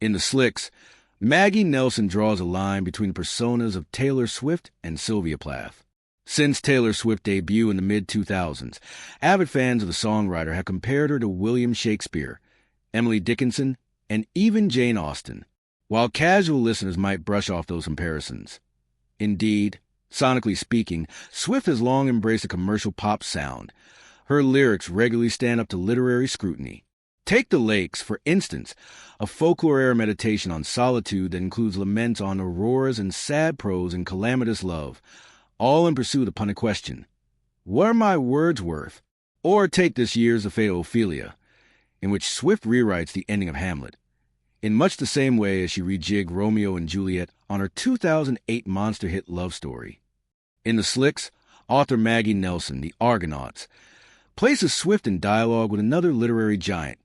In the Slicks, Maggie Nelson draws a line between the personas of Taylor Swift and Sylvia Plath. Since Taylor Swift's debut in the mid-2000s, avid fans of the songwriter have compared her to William Shakespeare, Emily Dickinson, and even Jane Austen, while casual listeners might brush off those comparisons. Indeed, sonically speaking, Swift has long embraced a commercial pop sound. Her lyrics regularly stand up to literary scrutiny. Take The Lakes, for instance, a folklore-era meditation on solitude that includes laments on auroras and sad prose and calamitous love, all in pursuit upon a question, what are my words worth? Or take this year's The Fate of Ophelia, in which Swift rewrites the ending of Hamlet, in much the same way as she rejigged Romeo and Juliet on her 2008 monster hit love story. In The Slicks, author Maggie Nelson, The Argonauts, places Swift in dialogue with another literary giant,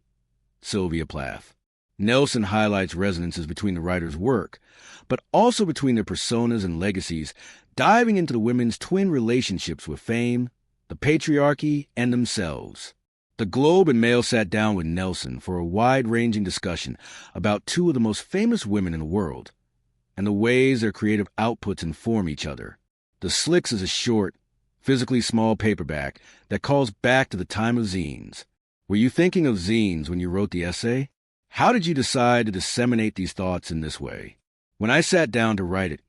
Sylvia Plath. Nelson highlights resonances between the writer's work, but also between their personas and legacies, diving into the women's twin relationships with fame, the patriarchy, and themselves. The Globe and Mail sat down with Nelson for a wide-ranging discussion about two of the most famous women in the world, and the ways their creative outputs inform each other. The Slicks is a short, physically small paperback that calls back to the time of zines. Were you thinking of zines when you wrote the essay? How did you decide to disseminate these thoughts in this way? When I sat down to write it,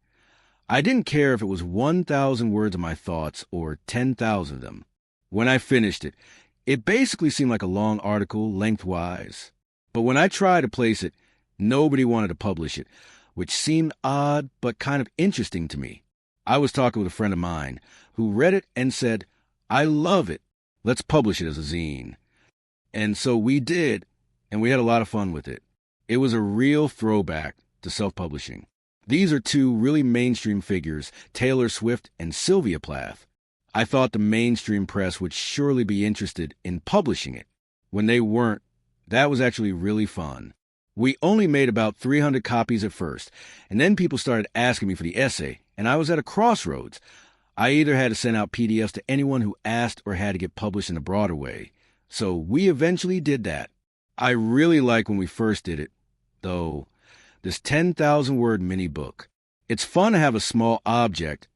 I didn't care if it was 1,000 words of my thoughts or 10,000 of them. When I finished it, it basically seemed like a long article lengthwise. But when I tried to place it, nobody wanted to publish it, which seemed odd but kind of interesting to me. I was talking with a friend of mine who read it and said, I love it. Let's publish it as a zine. And so we did, and we had a lot of fun with it. It was a real throwback to self-publishing. These are two really mainstream figures, Taylor Swift and Sylvia Plath. I thought the mainstream press would surely be interested in publishing it. When they weren't, that was actually really fun. We only made about 300 copies at first, and then people started asking me for the essay, and I was at a crossroads. I either had to send out PDFs to anyone who asked or had to get published in a broader way. So we eventually did that. I really like when we first did it, though, this 10,000-word mini-book. It's fun to have a small object,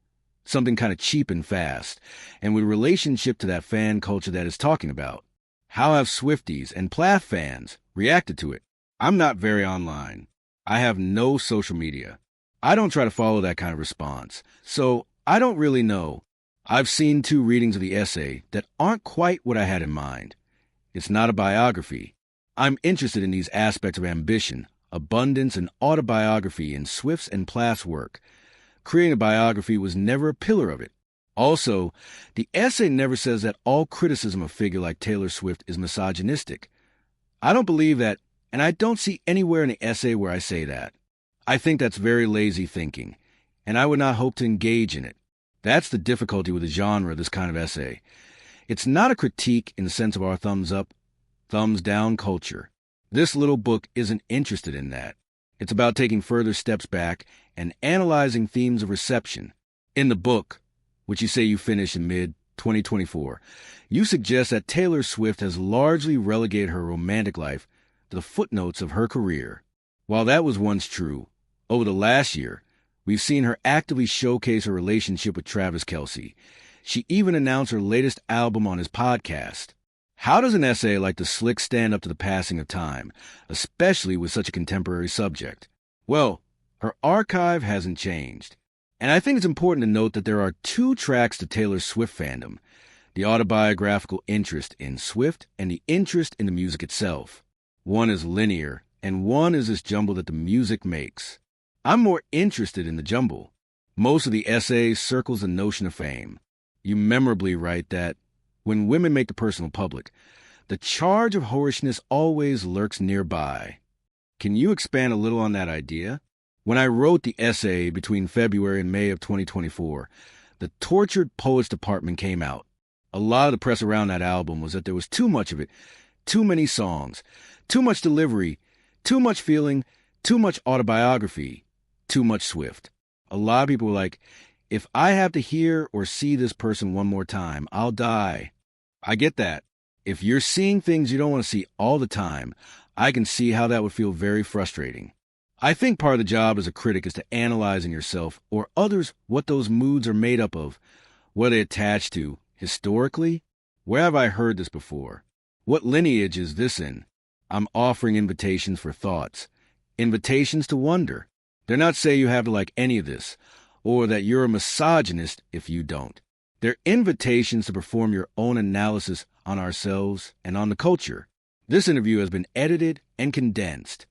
something kind of cheap and fast, and with relationship to that fan culture that it's talking about. How have Swifties and Plath fans reacted to it? I'm not very online. I have no social media. I don't try to follow that kind of response, so I don't really know. I've seen 2 readings of the essay that aren't quite what I had in mind. It's not a biography. I'm interested in these aspects of ambition, abundance, and autobiography in Swift's and Plath's work. Creating a biography was never a pillar of it. Also, the essay never says that all criticism of a figure like Taylor Swift is misogynistic. I don't believe that, and I don't see anywhere in the essay where I say that. I think that's very lazy thinking, and I would not hope to engage in it. That's the difficulty with the genre of this kind of essay. It's not a critique in the sense of our thumbs up, thumbs down culture. This little book isn't interested in that. It's about taking further steps back and analyzing themes of reception. In the book, which you say you finished in mid-2024, you suggest that Taylor Swift has largely relegated her romantic life to the footnotes of her career. While that was once true, over the last year, we've seen her actively showcase her relationship with Travis Kelce. She even announced her latest album on his podcast. How does an essay like The Slick stand up to the passing of time, especially with such a contemporary subject? Well, her archive hasn't changed. And I think it's important to note that there are 2 tracks to Taylor Swift fandom: the autobiographical interest in Swift and the interest in the music itself. One is linear, and one is this jumble that the music makes. I'm more interested in the jumble. Most of the essay circles the notion of fame. You memorably write that, when women make the personal public, the charge of whorishness always lurks nearby. Can you expand a little on that idea? When I wrote the essay between February and May of 2024, the Tortured Poets Department came out. A lot of the press around that album was that there was too much of it, too many songs, too much delivery, too much feeling, too much autobiography, too much Swift. A lot of people were like, if I have to hear or see this person one more time, I'll die. I get that. If you're seeing things you don't want to see all the time, I can see how that would feel very frustrating. I think part of the job as a critic is to analyze in yourself or others what those moods are made up of, what they attach to, historically. Where have I heard this before? What lineage is this in? I'm offering invitations for thoughts, invitations to wonder. They're not saying you have to like any of this, or that you're a misogynist if you don't. They're invitations to perform your own analysis on ourselves and on the culture. This interview has been edited and condensed.